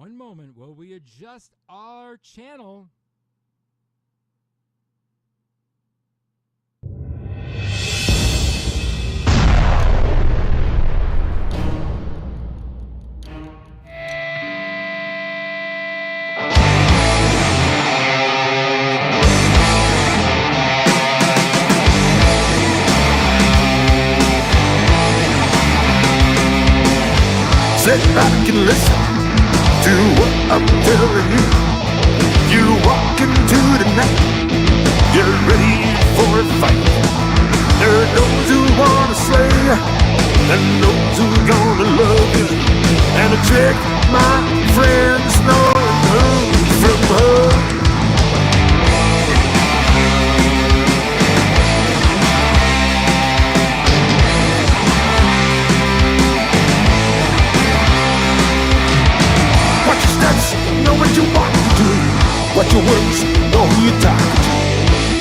One moment while we adjust our channel. Sit back and listen to what I'm telling you. You walk into the night, get ready for a fight. There are those who wanna slay you, and those who are gonna love you. And a trick, my friends, know who's from her. Know what you want to do, what your words, know who you're talking to.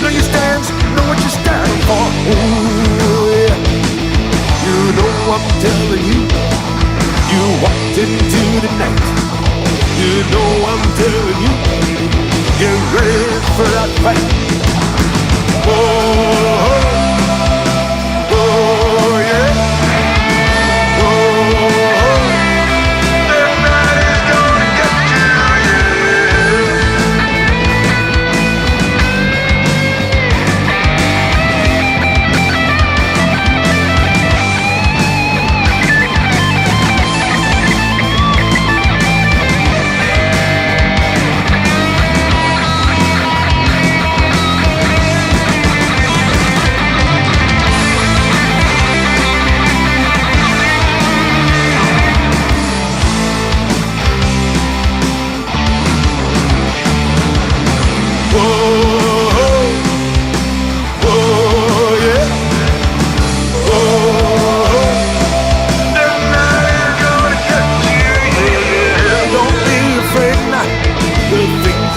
Know your stands, know what you're standing for. Ooh, yeah. You know I'm telling you, you walked into the night. You know I'm telling you, get ready for that fight. Oh, oh, yeah.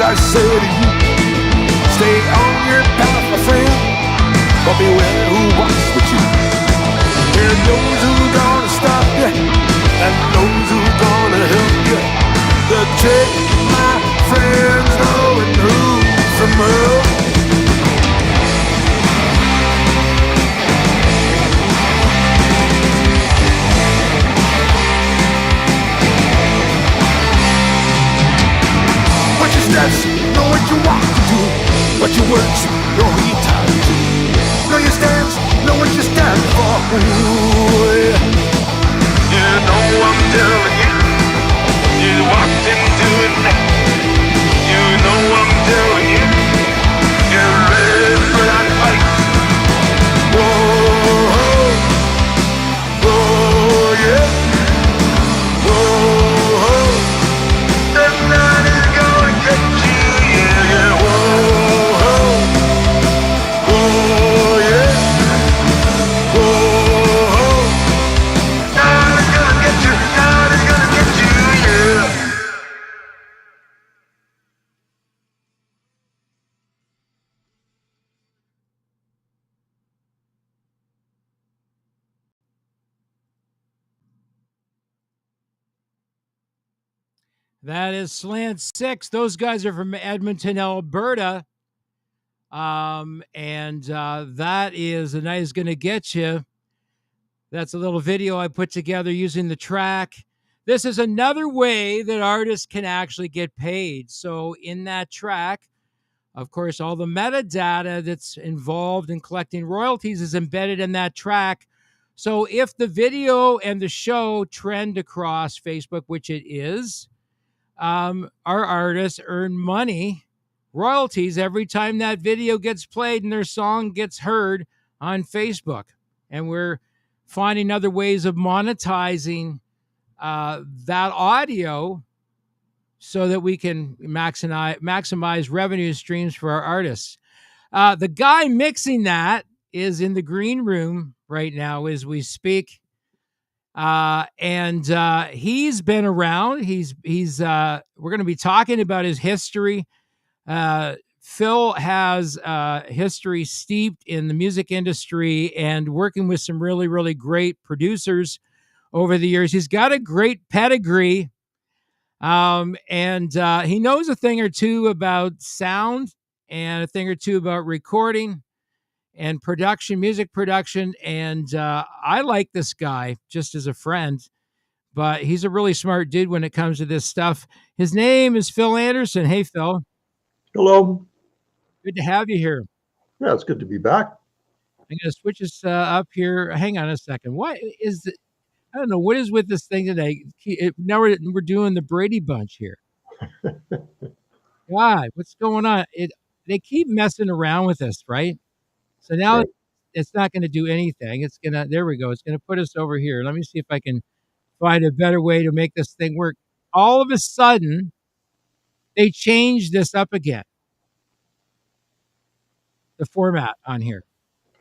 I say to you, stay on your path, my friend, but beware who walks with you. There are those who are gonna stop you, and those who are gonna help you. The trick, my friends, knowing who's from who. Steps, know what you want to do, what your words, know who you're talking to. Know your stance, know what you stand for. Ooh, yeah. You know I'm telling you, you walked into it now. You know I'm telling you, you're ready for that fight. Whoa, oh, yeah. Whoa, that night is gonna get you, yeah, yeah. Whoa, oh, yeah. Whoa, night is gonna get you, night is gonna get you, yeah. That is Slant Six. Those guys are from Edmonton, Alberta. And that is The Night Is Gonna Get You. That's a little video I put together using the track. This is another way that artists can actually get paid. So in that track, of course, all the metadata that's involved in collecting royalties is embedded in that track. So if the video and the show trend across Facebook, which it is, our artists earn money, royalties, every time that video gets played and their song gets heard on Facebook. And we're finding other ways of monetizing that audio so that we can maximize revenue streams for our artists. The guy mixing that is in the green room right now as we speak. And he's been around. He's we're going to be talking about his history. Phil has history steeped in the music industry and working with some really, really great producers over the years. He's got a great pedigree. And he knows a thing or two about sound and a thing or two about recording and production, music production. And I like this guy just as a friend, but he's a really smart dude when it comes to this stuff. His name is Phil Anderson. Hey, Phil, Hello. good to have you here. Yeah, it's good to be back. I'm going to switch this up here. Hang on a second. What is the, I don't know what is with this thing today. Now we're doing the Brady Bunch here. God, what's going on? They keep messing around with us, right? So now Right. it's not going to do anything. It's gonna there we go. It's going to put us over here. Let me see if I can find a better way to make this thing work. All of a sudden, they changed this up again. The format on here.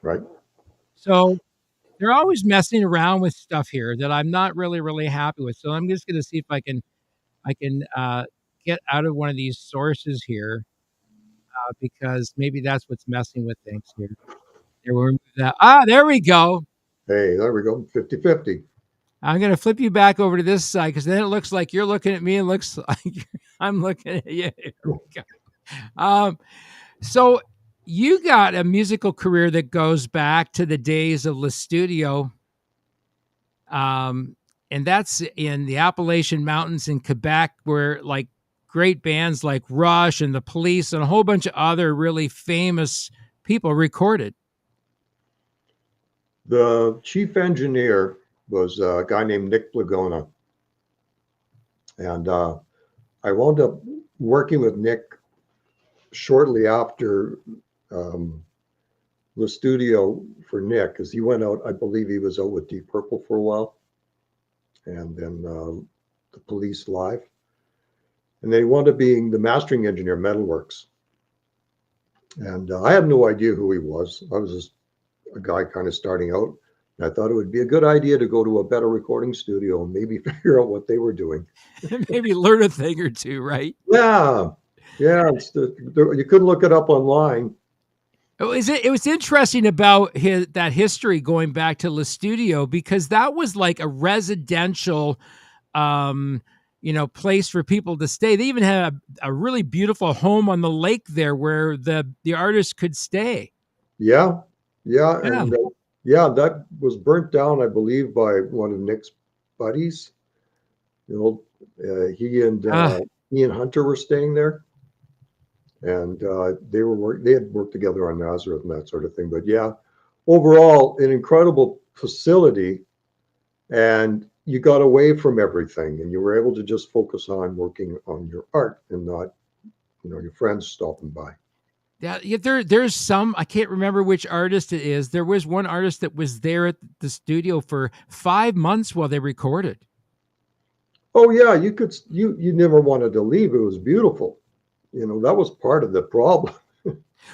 Right. So they're always messing around with stuff here that I'm not really happy with. So I'm just going to see if I can get out of one of these sources here because maybe that's what's messing with things here. There, we'll remove that. There we go. Hey, there we go. 50-50. I'm going to flip you back over to this side because then it looks like you're looking at me. It looks like I'm looking at you. Here we go. So you got a musical career that goes back to the days of Le Studio. And that's in the Appalachian Mountains in Quebec, where like great bands like Rush and the Police and a whole bunch of other really famous people recorded. The chief engineer was a guy named Nick Blagona. And I wound up working with Nick shortly after the studio for Nick, because he went out, I believe he was out with Deep Purple for a while. And then the Police live. And then he wound up being the mastering engineer, Metalworks. And I had no idea who he was. I was just a guy kind of starting out. And I thought it would be a good idea to go to a better recording studio and maybe figure out what they were doing. Maybe learn a thing or two, right? Yeah. Yeah. You couldn't look it up online. It was interesting about that history going back to Le Studio because that was like a residential place for people to stay. They even had a really beautiful home on the lake there where the artists could stay. Yeah. And that was burnt down, I believe, by one of Nick's buddies. He and Ian Hunter were staying there. And they had worked together on Nazareth and that sort of thing. But yeah, overall, an incredible facility. And you got away from everything and you were able to just focus on working on your art and not, your friends stopping by. Yeah, there's some, I can't remember which artist it is. There was one artist that was there at the studio for 5 months while they recorded. Oh yeah, you never wanted to leave. It was beautiful. That was part of the problem.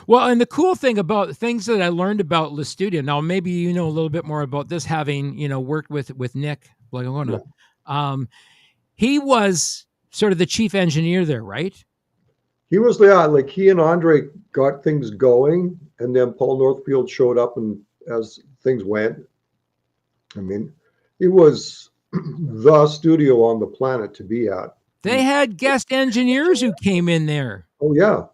Well, and the cool thing about things that I learned about Le Studio, now maybe you know a little bit more about this, having worked with Nick Blagona. Yeah. He was sort of the chief engineer there, right? He was like he and Andre got things going, and then Paul Northfield showed up, and as things went, I mean, it was the studio on the planet to be at. They had guest engineers who came in there. Oh yeah.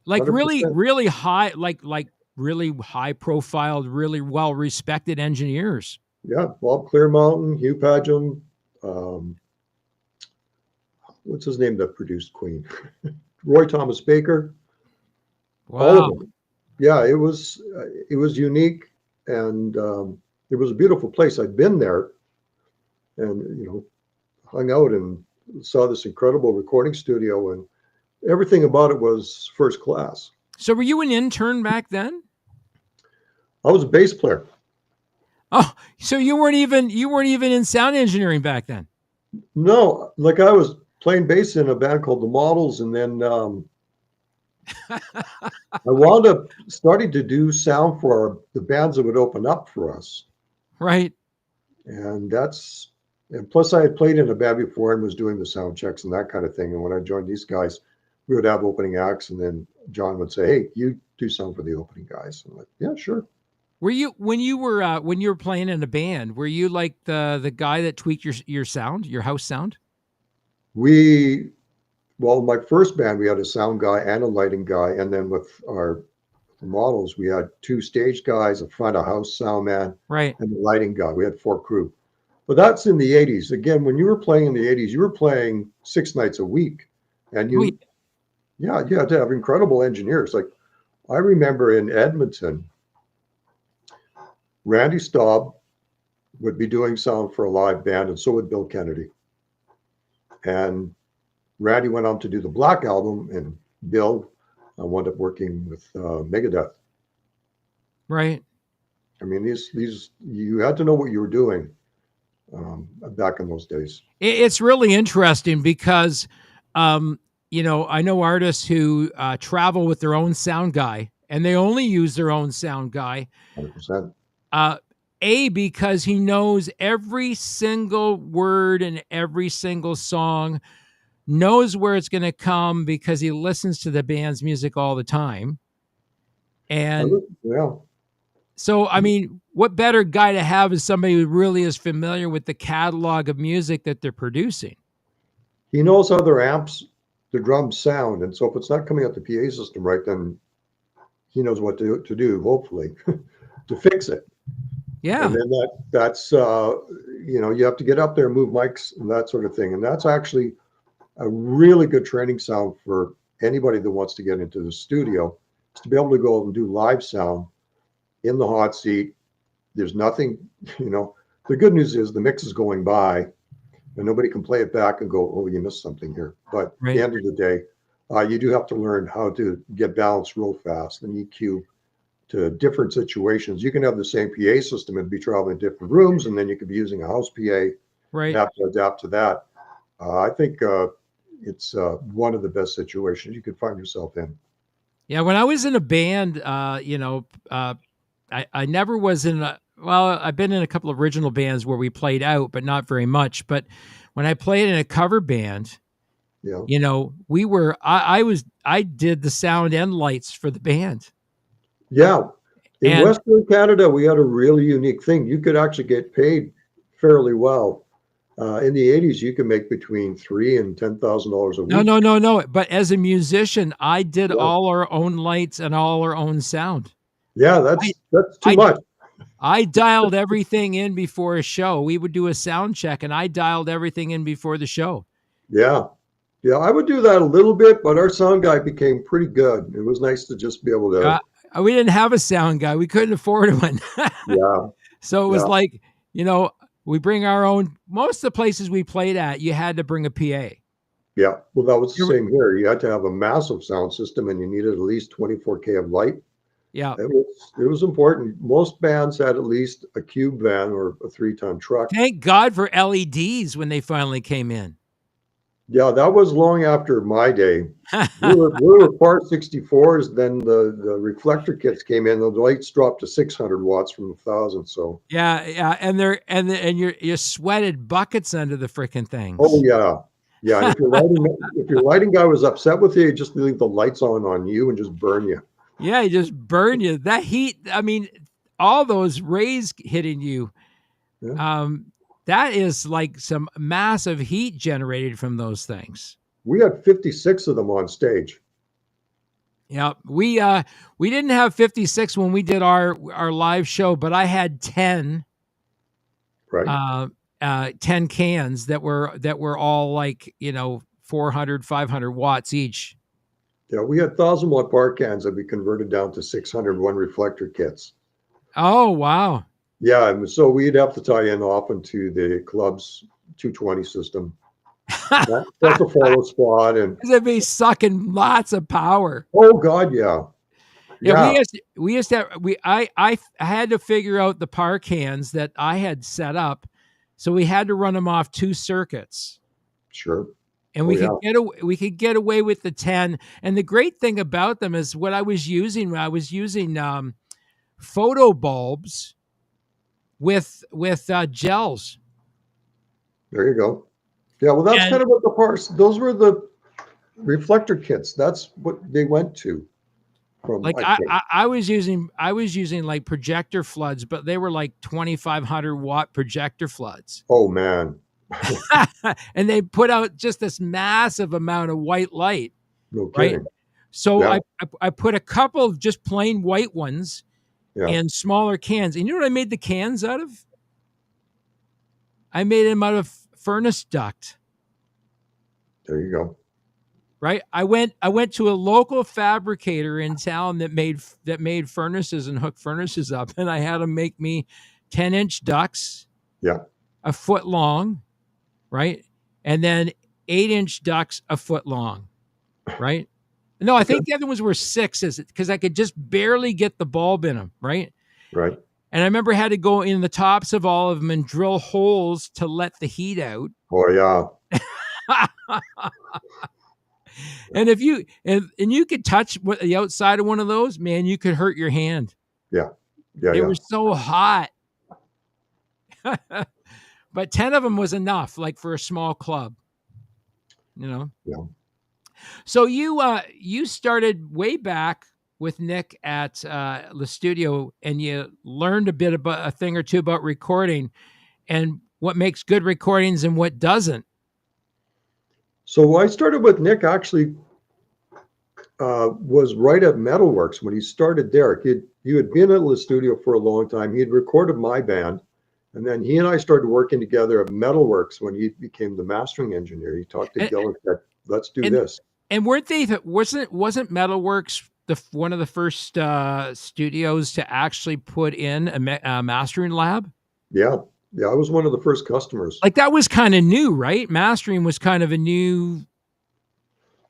Like 100%. really high, like really high profiled, really well respected engineers. Yeah, Bob Clearmountain, Hugh Padgham, what's his name that produced Queen? Roy Thomas Baker. Wow. All of them. Yeah, it was unique, and it was a beautiful place. I'd been there, and hung out and saw this incredible recording studio, and everything about it was first class. So were you an intern back then? I was a bass player. Oh, so you weren't even in sound engineering back then? No, like I was playing bass in a band called The Models, and then I wound up starting to do sound for the bands that would open up for us. Right. And plus I had played in a band before and was doing the sound checks and that kind of thing. And when I joined these guys, we would have opening acts, and then John would say, "Hey, you do sound for the opening guys." I'm like, "Yeah, sure." Were you when you were playing in a band? Were you like the guy that tweaked your sound, your house sound? Well, my first band, we had a sound guy and a lighting guy. And then with our models, we had two stage guys, a front of house sound man, Right. and the lighting guy. We had four crew. But that's in the 80s. Again, when you were playing in the 80s, you were playing 6 nights a week. And you had to have incredible engineers. Like I remember in Edmonton, Randy Staub would be doing sound for a live band, and so would Bill Kennedy. And Randy went on to do the Black Album, and Bill wound up working with Megadeth. Right. I mean, these you had to know what you were doing back in those days. It's really interesting because, you know, I know artists who travel with their own sound guy, and they only use their own sound guy. 100%. Because he knows every single word and every single song, knows where it's going to come because he listens to the band's music all the time. And Yeah. so, I mean, what better guy to have is somebody who really is familiar with the catalog of music that they're producing. He knows how their amps, the drums sound. And so if it's not coming out the PA system right, then he knows what to do, hopefully, to fix it. Yeah. And then that's you know, you have to get up there, move mics and that sort of thing. And that's actually a really good training sound for anybody that wants to get into the studio, is to be able to go and do live sound in the hot seat. There's nothing, you know, the good news is the mix is going by and nobody can play it back and go, oh, you missed something here. But Right. at the end of the day, you do have to learn how to get balanced real fast and EQ to different situations. You can have the same PA system and be traveling different rooms, and then you could be using a house PA. Right. Have to adapt to that. I think it's one of the best situations you could find yourself in. Yeah. When I was in a band, you know, I never was in I've been in a couple of original bands where we played out, but not very much. But when I played in a cover band, Yeah. you know, I did the sound and lights for the band. Yeah. In And- Western Canada, we had a really unique thing. You could actually get paid fairly well. In the 80s, you could make between $3,000 and $10,000 a week. No. But as a musician, I did Yeah. all our own lights and all our own sound. Yeah, that's too much. I dialed everything in before a show. We would do a sound check, and I dialed everything in before the show. Yeah. Yeah, I would do that a little bit, but our sound guy became pretty good. It was nice to just be able to. We didn't have a sound guy. We couldn't afford one. Yeah. So it was Yeah. like, you know, we bring our own. Most of the places we played at, you had to bring a PA. Yeah. Well, that was the You're- same here. You had to have a massive sound system and you needed at least 24K of light. Yeah. It was important. Most bands had at least a cube van or a 3-ton truck. Thank God for LEDs when they finally came in. Yeah, that was long after my day. We were Part 64s. Then the reflector kits came in. The lights dropped to 600 watts from 1,000. So Yeah, and you sweated buckets under the freaking things. oh yeah, yeah. And if your lighting guy was upset with you, he'd just leave the lights on you and just burn you. Yeah, he just burn you. That heat. I mean, all those rays hitting you. Yeah. That is like some massive heat generated from those things. We had 56 of them on stage. Yeah, we didn't have 56 when we did our live show, but I had 10. Right. 10 cans that were all like, you know, 400, 500 watts each. Yeah, we had 1,000-watt bar cans that we converted down to 601 reflector kits. Oh, wow. Yeah, and so we'd have to tie in often to the club's 220 system. That's a follow spot, and It'd be sucking lots of power. oh god, yeah. Yeah, we used to I had to figure out the par cans that I had set up, so we had to run them off 2 circuits. Sure. And we could get away with the 10. And the great thing about them is what I was using photo bulbs with gels. There you go. Yeah, well, that's kind of what the parts. Those were the reflector kits. That's what they went to. From Like I was using like projector floods, but they were like 2,500 watt projector floods. Oh man. and they put out just this massive amount of white light, No right? kidding. So Yeah. I put a couple of just plain white ones Yeah. in smaller cans. And you know what I made the cans out of? I made them out of furnace duct. There you go. Right. I went to a local fabricator in town that made furnaces and hooked furnaces up, and I had them make me 10-inch ducts, Yeah. a foot long, right? And then 8-inch ducts a foot long, right? No, I think the other ones were 6s because I could just barely get the bulb in them, right? Right. And I remember I had to go in the tops of all of them and drill holes to let the heat out. Oh yeah. And if you and you could touch the outside of one of those, man, you could hurt your hand. Yeah. Yeah. They Yeah. were so hot. But 10 of them was enough, like for a small club, you know? Yeah. So you started way back with Nick at the studio, and you learned a thing or two about recording and what makes good recordings and what doesn't. So I started with Nick actually was right at Metalworks when he started there. He had been at the studio for a long time. He had recorded my band, and then he and I started working together at Metalworks when he became the mastering engineer. He talked to Gil and said, "Let's do this." And wasn't Metalworks one of the first studios to actually put in a mastering lab? Yeah. Yeah. I was one of the first customers. Like that was kind of new, right? Mastering was kind of a new.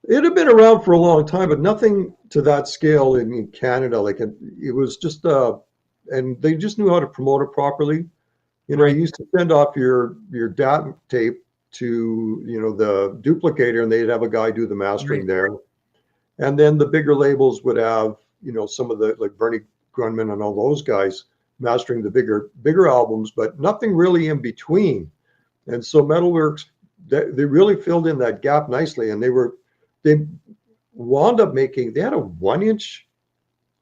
It had been around for a long time, but nothing to that scale in Canada. Like it was just, and they just knew how to promote it properly. You know, Right. you used to send off your DAT tape to, the duplicator, and they'd have a guy do the mastering Right. there. And then the bigger labels would have, some of the, like Bernie Grunman and all those guys mastering the bigger albums, but nothing really in between. And so Metalworks, they really filled in that gap nicely. And they wound up they had a 1-inch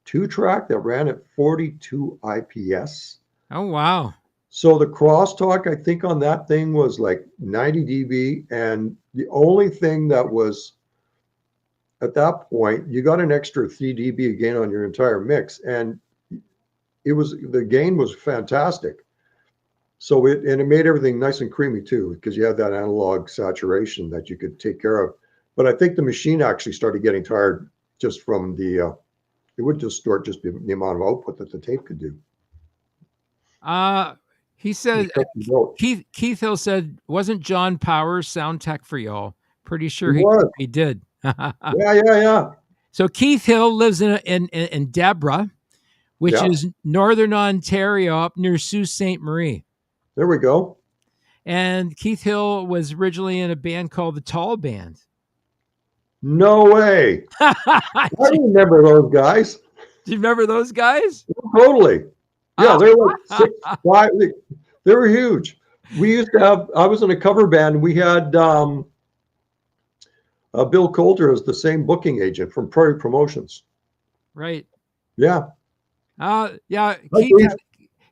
2-track that ran at 42 IPS. Oh, wow. So the crosstalk, I think, on that thing was like 90 dB. And the only thing that was at that point, you got an extra 3 dB gain on your entire mix. And the gain was fantastic. So it made everything nice and creamy too, because you had that analog saturation that you could take care of. But I think the machine actually started getting tired just from it would distort just the amount of output that the tape could do. He said, Keith Hill said, wasn't John Powers sound tech for y'all? Pretty sure he did. Yeah. So Keith Hill lives in Deborah, which is Northern Ontario, up near Sault Ste. Marie. There we go. And Keith Hill was originally in a band called the Tall Band. No way. I remember those guys. Do you remember those guys? Totally. Yeah, they're like 6'5". They were huge. We used to have, I was in a cover band. We had Bill Coulter as the same booking agent from Prairie Promotions. Right. Yeah. Yeah.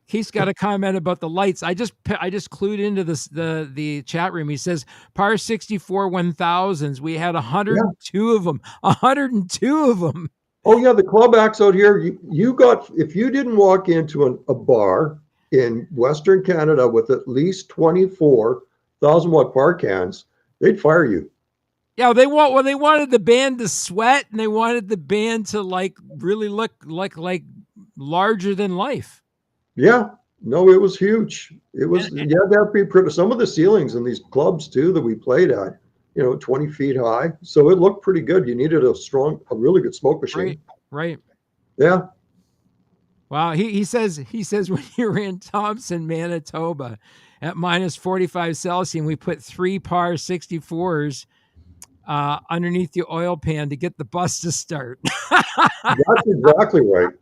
Keith's got a comment about the lights. I just clued into the chat room. He says Par 64 1000s. We had 102 of them. 102 of them. Oh yeah, the club acts out here. You got, if you didn't walk into a bar in Western Canada with at least 24 1,000-watt par cans, they'd fire you. Yeah, they wanted the band to sweat, and they wanted the band to like really look like larger than life. Yeah, no, it was huge. It was, you had to have to be pretty. Some of the ceilings in these clubs too that we played at, 20 feet high. So it looked pretty good. You needed a really good smoke machine. Right. Yeah. Wow. He says when you were in Thompson, Manitoba at minus 45 Celsius, and we put 3 Par 64s underneath the oil pan to get the bus to start. That's exactly right.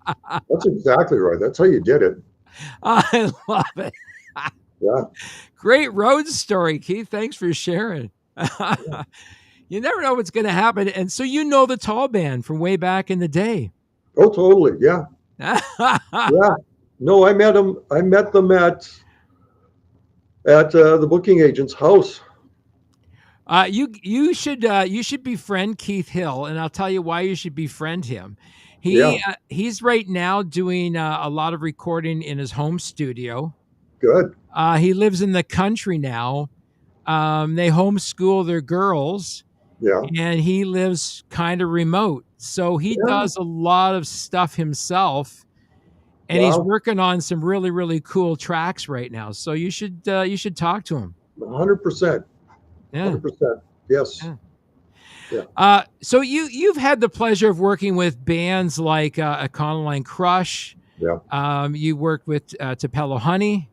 That's how you did it. I love it. Yeah. Great road story, Keith. Thanks for sharing. You never know what's going to happen. And so the Tall Band from way back in the day. Oh, totally. Yeah. Yeah. No, I met them at at the booking agent's house. You should befriend Keith Hill, and I'll tell you why you should befriend him. Yeah, He's right now doing a lot of recording in his home studio. good. He lives in the country now. They homeschool their girls, Yeah, and he lives kind of remote, so he yeah. does a lot of stuff himself. And he's Wow, working on some really, really cool tracks right now. So you should talk to him. 100%, Yeah. 100%. Yes, Yeah. yeah, So you've had the pleasure of working with bands like Econoline Crush. yeah, You worked with Tupelo Honey,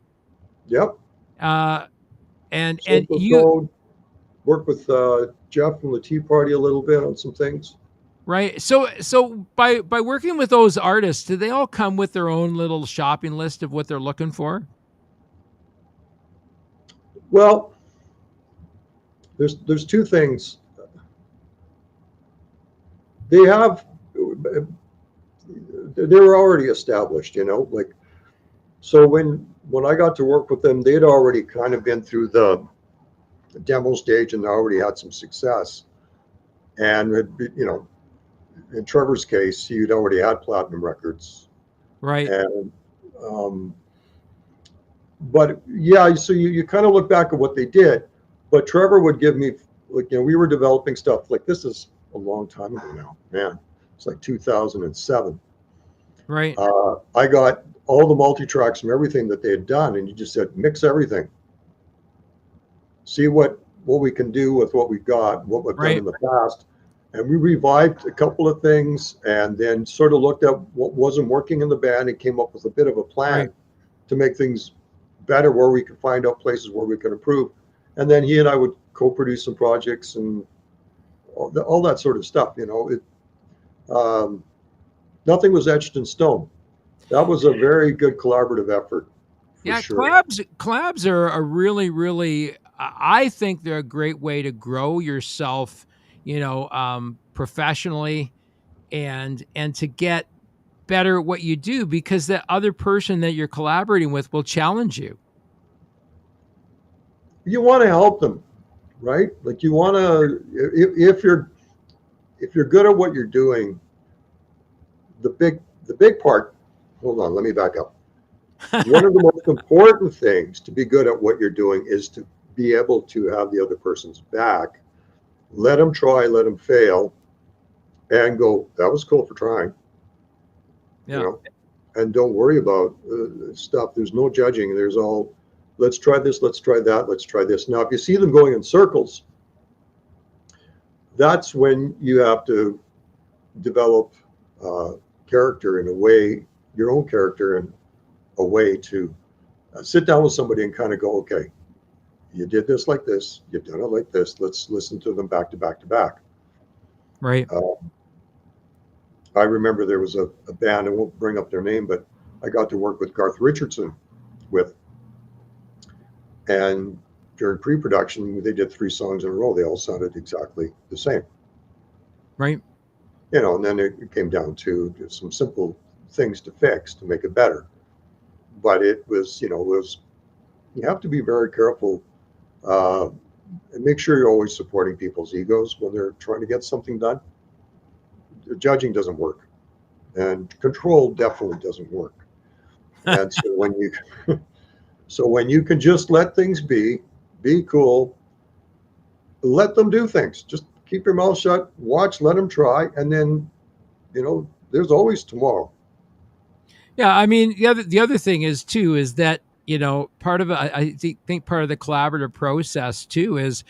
yep. uh, and Sulfur you Code. Worked with Jeff from the Tea Party a little bit on some things. right. So by working with those artists, do they all come with their own little shopping list of what they're looking for? Well, there's two things. They have they were already established, like so when I got to work with them, they'd already kind of been through the demo stage and already had some success. And in Trevor's case, he'd already had platinum records. Right. And but yeah, so you kind of look back at what they did. But Trevor would give me, like, we were developing stuff, like, this is a long time ago now, man. It's like 2007. Right. I got all the multi-tracks from everything that they had done, and you just said, mix everything. See what we can do with what we got, what we've done Right. in the past. And we revived a couple of things and then sort of looked at what wasn't working in the band and came up with a bit of a plan Right. to make things better, where we could find out places where we could improve. And then he and I would co-produce some projects and all that sort of stuff. Nothing was etched in stone. That was a very good collaborative effort, for Yeah, sure. collabs are a really, really. I think they're a great way to grow yourself, professionally, and to get better at what you do, because the other person that you're collaborating with will challenge you. You want to help them, right? Like, you want to, if you're good at what you're doing, the big part. Hold on, let me back up. One of the most important things to be good at what you're doing is to be able to have the other person's back. Let them try, let them fail, and go, that was cool for trying. Yeah. And don't worry about stuff. There's no judging. There's all, let's try this, let's try that, let's try this. Now, if you see them going in circles, that's when you have to develop character in a way, your own character in a way to sit down with somebody and kind of go, okay, you did this like this, you've done it like this, let's listen to them back to back to back. Right. I remember there was a band, I won't bring up their name, but I got to work with Garth Richardson with. And during pre-production, they did 3 songs in a row. They all sounded exactly the same. Right. And then it came down to some simple things to fix to make it better. But it was, you have to be very careful and make sure you're always supporting people's egos when they're trying to get something done. Judging doesn't work, and control definitely doesn't work. And so when you can just let things be cool, let them do things. Just keep your mouth shut, watch, let them try, and then, there's always tomorrow. Yeah, I mean, the other thing is too is that part of it, I think part of the collaborative process too is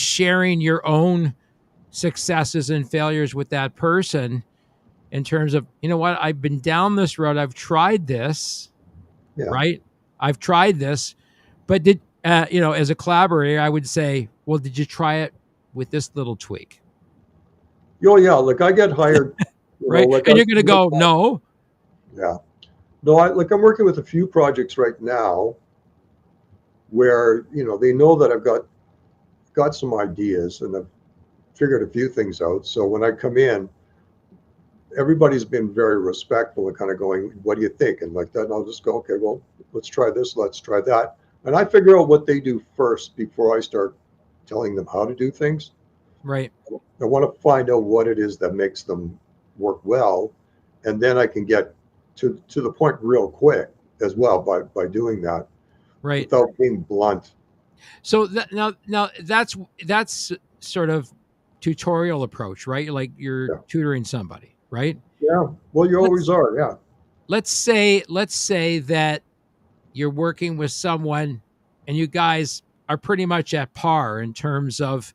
sharing your own successes and failures with that person, in terms of, what, I've been down this road, I've tried this, Yeah. right? I've tried this, but did as a collaborator, I would say, well, did you try it with this little tweak? Oh yeah, like I get hired, Right, like and you're going to go, no. Yeah. No, I'm working with a few projects right now where, they know that I've got some ideas and I've figured a few things out. So when I come in, everybody's been very respectful and kind of going, what do you think? And like that, and I'll just go, okay, well, let's try this, let's try that. And I figure out what they do first before I start telling them how to do things. Right. I want to find out what it is that makes them work well, and then I can get to the point real quick as well by doing that Right. without being blunt. So now that's sort of tutorial approach, right? Like you're Yeah. tutoring somebody, right? Yeah. Well, you always are. Yeah. Let's say that you're working with someone and you guys are pretty much at par in terms of,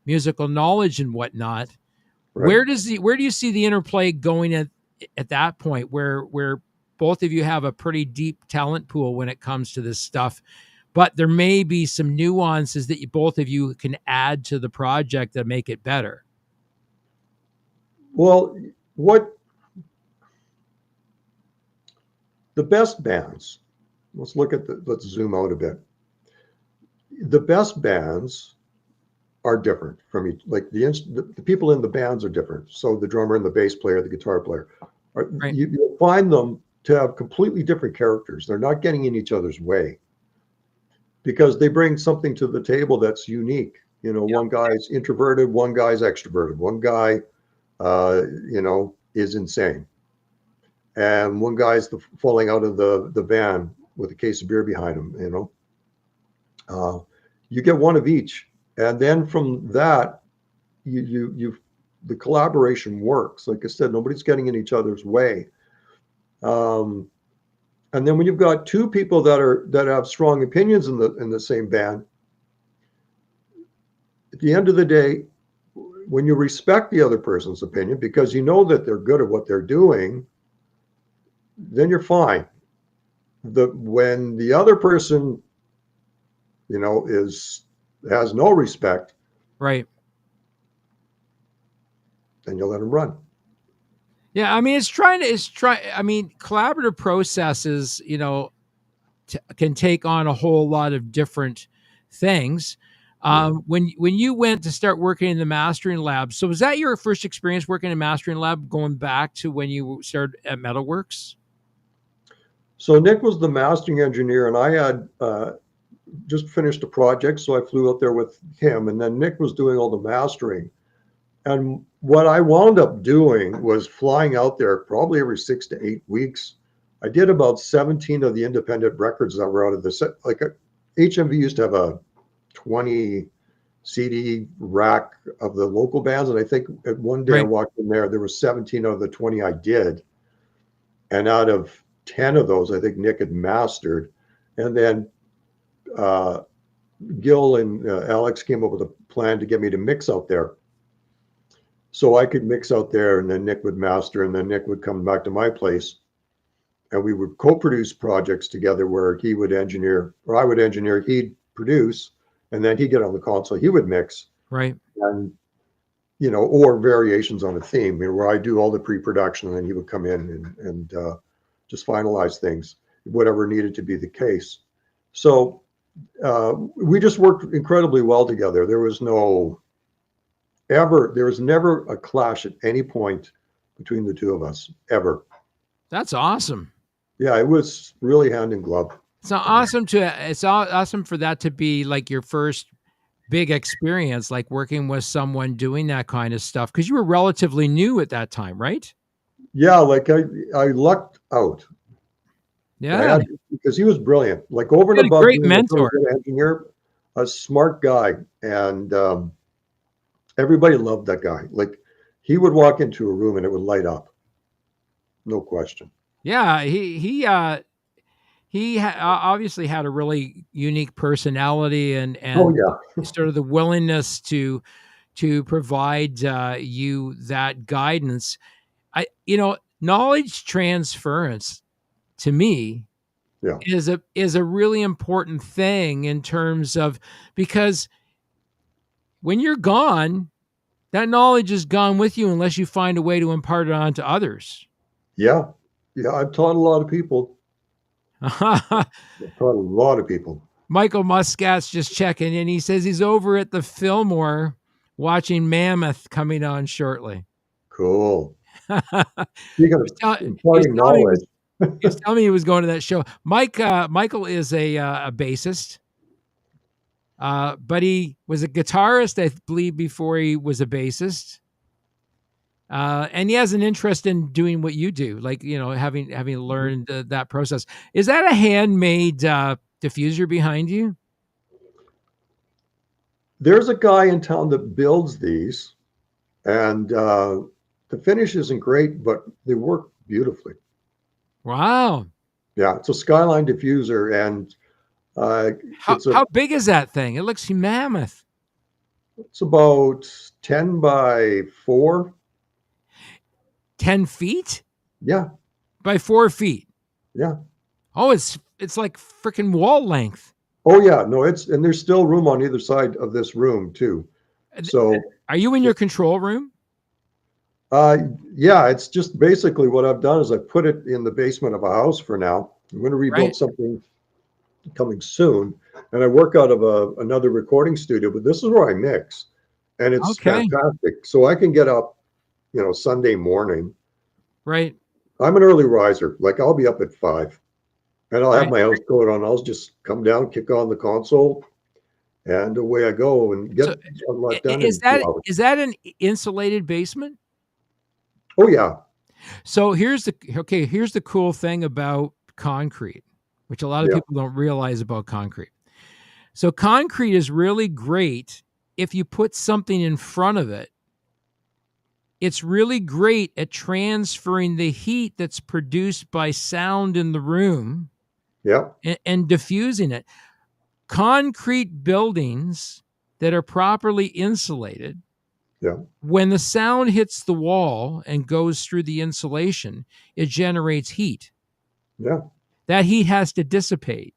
musical knowledge and whatnot. Right. Where do you see the interplay going at that point where both of you have a pretty deep talent pool when it comes to this stuff, but there may be some nuances that both of you can add to the project that make it better? Well, what the best bands, let's zoom out a bit. The best bands are different from each, like the people in the bands are different. So the drummer and the bass player, the guitar player, Right. you'll find them to have completely different characters. They're not getting in each other's way because they bring something to the table that's unique. One guy's introverted, one guy's extroverted, one guy, is insane. And one guy's falling out of the van with a case of beer behind him, you get one of each. And then from that, the collaboration works. Like I said, nobody's getting in each other's way. And then when you've got two people that have strong opinions in the same band, at the end of the day, when you respect the other person's opinion because you know that they're good at what they're doing, then you're fine. When the other person, has no respect, Right. then you let them run. Yeah, I mean, collaborative processes, can take on a whole lot of different things. When you went to start working in the mastering lab, so was that your first experience working in a mastering lab, going back to when you started at Metalworks? So Nick was the mastering engineer, and I had just finished a project, so I flew out there with him, and then Nick was doing all the mastering. And what I wound up doing was flying out there probably every 6 to 8 weeks. I did about 17 of the independent records that were out of the set. Like HMV used to have a 20 CD rack of the local bands, and I think at one day I walked in there were 17 out of the 20 I did, and out of 10 of those, I think Nick had mastered. And then Gil and Alex came up with a plan to get me to mix out there. So I could mix out there, and then Nick would master, and then Nick would come back to my place. And we would co-produce projects together where he would engineer, or I would engineer, he'd produce, and then he'd get on the console, he would mix. Right. And, or variations on a theme, where I do all the pre-production, and then he would come in and just finalize things, whatever needed to be the case. So we just worked incredibly well together. There was never a clash at any point between the two of us, ever. That's awesome. Yeah, it was really hand in glove. It's awesome for that to be like your first big experience, like working with someone doing that kind of stuff, because you were relatively new at that time, right? Yeah, like I lucked out. Yeah, because he was brilliant. Like over and above, great mentor, engineer, a smart guy, and everybody loved that guy. Like he would walk into a room and it would light up, no question. Yeah, he obviously had a really unique personality and sort of the willingness to provide you that guidance. Knowledge transference to me is a really important thing in terms of, because when you're gone, that knowledge is gone with you unless you find a way to impart it on to others. Yeah. I've taught a lot of people. Michael Muscat's just checking in. He says he's over at the Fillmore watching Mammoth coming on shortly. Cool. Speaking of imparting knowledge. He was telling me he was going to that show. Michael is a bassist, but he was a guitarist, I believe, before he was a bassist. And he has an interest in doing what you do, like, having learned that process. Is that a handmade diffuser behind you? There's a guy in town that builds these, and the finish isn't great, but they work beautifully. Wow. Yeah, it's a Skyline diffuser, and how big is that thing? It looks mammoth. It's about 10 by 4. 10 feet? Yeah. By 4 feet? Yeah. Oh, it's like freaking wall length. Oh yeah, no, and there's still room on either side of this room too. So are you in your control room? Yeah, it's just basically what I've done is I put it in the basement of a house for now. I'm going to rebuild something coming soon, and I work out of another recording studio, but this is where I mix, and it's fantastic. So I can get up, Sunday morning. Right. I'm an early riser. Like I'll be up at 5. And I'll have my house coat on. I'll just come down, kick on the console, and away I go and get a lot done. Is that an insulated basement? Oh yeah. So here's the cool thing about concrete, which a lot of people don't realize about concrete. So concrete is really great if you put something in front of it. It's really great at transferring the heat that's produced by sound in the room. Yeah. And diffusing it. Concrete buildings that are properly insulated, when the sound hits the wall and goes through the insulation, it generates heat. Yeah. That heat has to dissipate.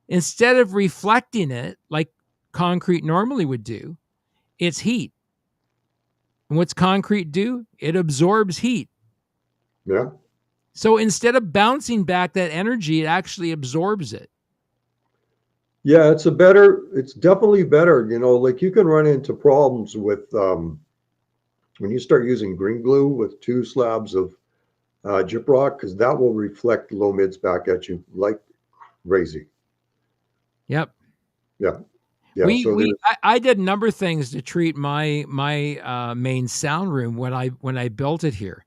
Instead of reflecting it like concrete normally would do, it's heat. And what's concrete do? It absorbs heat. Yeah. So instead of bouncing back that energy, it actually absorbs it. Yeah, it's definitely better. Like you can run into problems with when you start using green glue with 2 slabs of gyprock, because that will reflect low mids back at you like crazy. Yep. Yeah. I did a number of things to treat my main sound room when I built it here.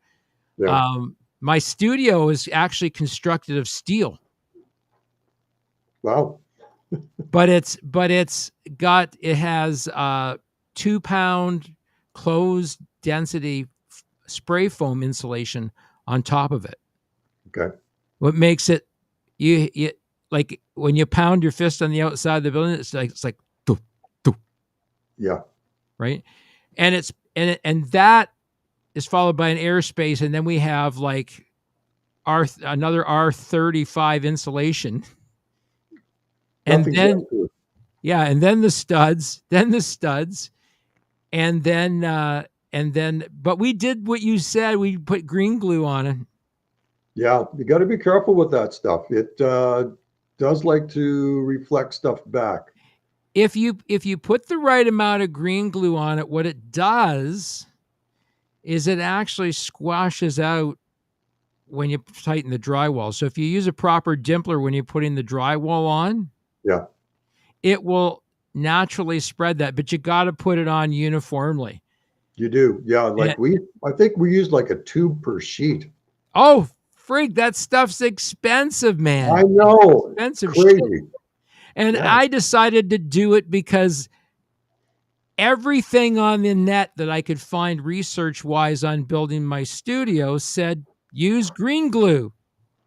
Yeah. My studio is actually constructed of steel. Wow. But it has 2-pound closed density spray foam insulation on top of it. Okay. What makes it you like when you pound your fist on the outside of the building, it's like doo, doo. Yeah. Right. And that is followed by an airspace, and then we have like another R35 insulation, and then the studs, and then. But we did what you said. We put green glue on it. Yeah, you got to be careful with that stuff. It does like to reflect stuff back. If you put the right amount of green glue on it, what it does is it actually squashes out when you tighten the drywall. So if you use a proper dimpler when you're putting the drywall on, it will naturally spread that, but you got to put it on uniformly. You do. Yeah. Like I think we used like a tube per sheet. Oh, freak. That stuff's expensive, man. I know. Expensive crazy. shit. And I decided to do it because everything on the net that I could find research-wise on building my studio said use green glue.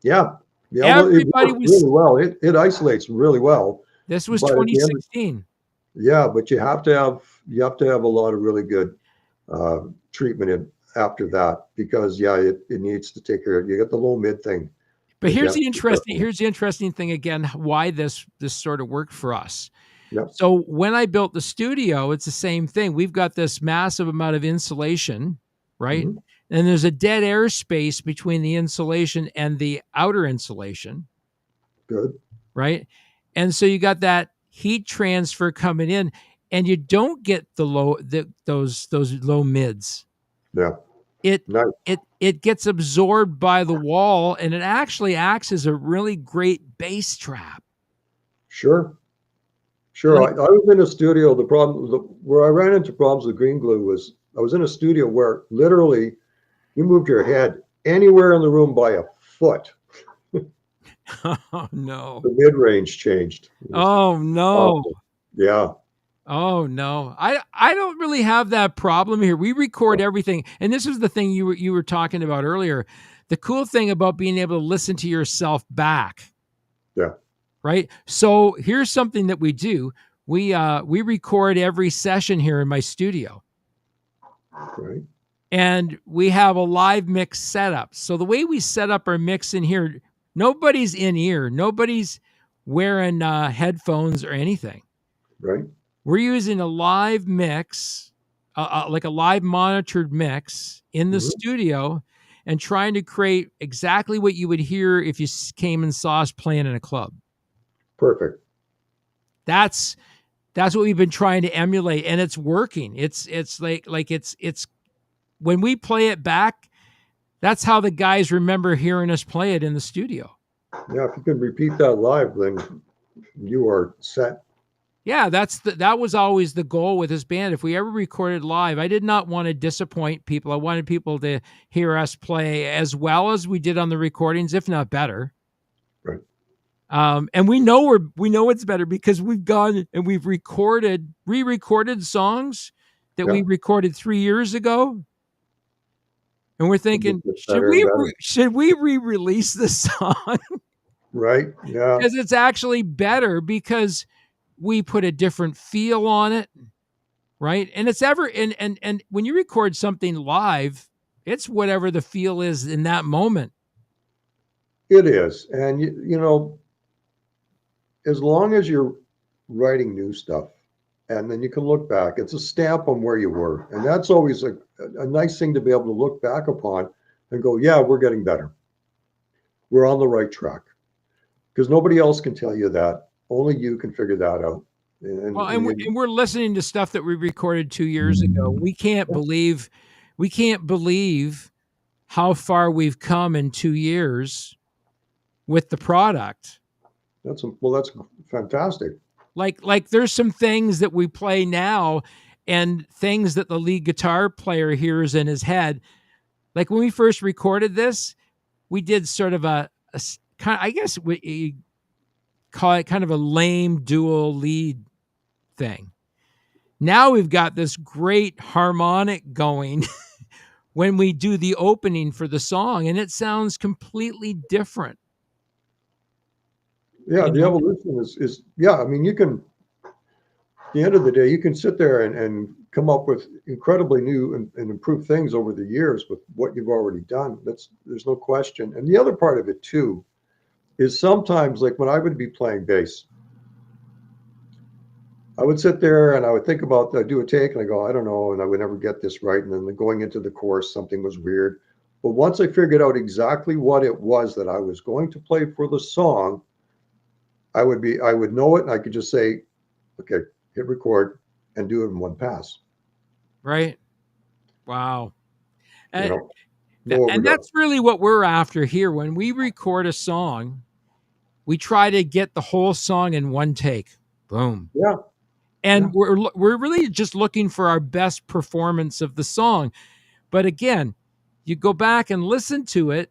Yeah. Everybody was really well. It isolates really well. This was 2016. Yeah, but you have to have a lot of really good treatment after that, because it needs to take care of. You got the low mid thing. But here's the interesting thing again, why this sort of worked for us. Yep. So when I built the studio, it's the same thing. We've got this massive amount of insulation, right? Mm-hmm. And there's a dead air space between the insulation and the outer insulation. Good. Right? And so you got that heat transfer coming in, and you don't get those low mids. Yeah. it Nice. it gets absorbed by the wall, and it actually acts as a really great bass trap. Sure. Sure. Like, I was in a studio. The problem, where I ran into problems with Green Glue was I was in a studio where literally you moved your head anywhere in the room by a foot. oh no. The mid range changed. It was Oh no. awful. Yeah. Oh no. I don't really have that problem here. We record everything. And this is the thing you were talking about earlier. The cool thing about being able to listen to yourself back, Yeah. right? So here's something that we do. We record every session here in my studio. Right. And we have a live mix setup. So the way we set up our mix in here, nobody's in ear. Nobody's wearing headphones or anything. Right. We're using a live mix, like a live monitored mix in the Mhm. studio, and trying to create exactly what you would hear if you came and saw us playing in a club. Perfect. That's what we've been trying to emulate, and it's working. It's like it's when we play it back, that's how the guys remember hearing us play it in the studio. Yeah. If you can repeat that live, then you are set. Yeah, that was always the goal with this band. If we ever recorded live, I did not want to disappoint people. I wanted people to hear us play as well as we did on the recordings, if not better. Right. And we know it's better because we've gone and we've re-recorded songs that we recorded 3 years ago. And we're thinking, should we re-release this song? Right. Yeah. Because it's actually better because we put a different feel on it, right? And it's and when you record something live, it's whatever the feel is in that moment. It is. And, you know, as long as you're writing new stuff and then you can look back, it's a stamp on where you were. And that's always a nice thing to be able to look back upon and go, yeah, we're getting better. We're on the right track. Because nobody else can tell you that. Only you can figure that out. And we're listening to stuff that we recorded 2 years ago. We can't believe how far we've come in 2 years with the product. That's fantastic. Like there's some things that we play now and things that the lead guitar player hears in his head. Like when we first recorded this, we did sort of a kind of, I guess we call it kind of a lame dual lead thing. Now we've got this great harmonic going when we do the opening for the song, and it sounds completely different. Yeah, the evolution is I mean, you can, at the end of the day, you can sit there and come up with incredibly new and improved things over the years with what you've already done. There's no question. And the other part of it too is sometimes, like when I would be playing bass, I would sit there and I would think about, I'd do a take and I go, I don't know, and I would never get this right. And then going into the chorus, something was weird. But once I figured out exactly what it was that I was going to play for the song, I would know it, and I could just say, okay, hit record and do it in one pass. Right. Wow. And, and that's really what we're after here. When we record a song, we try to get the whole song in one take. Boom. Yeah. And we're really just looking for our best performance of the song. But again, you go back and listen to it